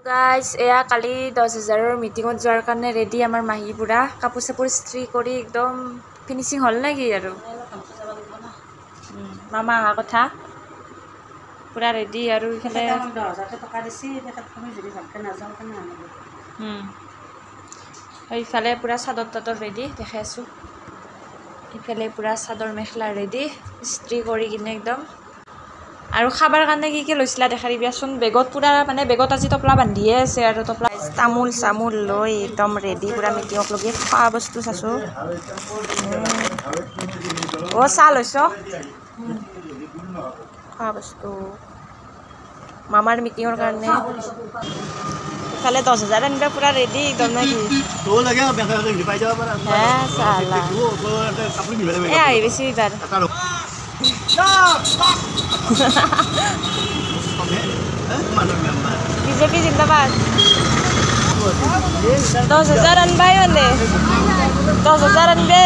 guys এয়া কালি 10,000ৰ মিটিঙত যোৱাৰ কাৰণে ৰেডি আমাৰ মাহী পুৰা কাপোৰ চাপোৰ ইস্ত্ৰি কৰি একদম ফিনিচিং হ'ল নেকি আৰু মামা অহা কথা পুৰা ৰেডি আৰু ইফালে ইফালে পুৰা চাদৰ তাদৰ ৰেডি দেখাই আছোঁ ইফালে পুৰা চাদৰ মেখেলা ৰেডি ইস্ত্ৰি কৰি কিনে একদম আৰু খাবৰ কাৰণে কি লৈছিলা দেখা দিবিচোন বেগত পুৰা মানে বেগত আজি টপলা বান্ধিয়ে আছে আৰু টপলা তামোল চামোল লৈ একদম ৰেডি পুৰা মিটিঙক লগি খোৱা বস্তু চাইছোঁ অ' চাহ লৈছ খোৱা বস্তু মামাৰ মিটিঙৰ কাৰণে ইফালে 10,000 আনিবা পুৰা ৰেডি একদম নাকি হে আহি বেছি এইবাৰ বিজেপি জিন্দাবাদ 10,000 আনবাই মানে 10,000 আনবে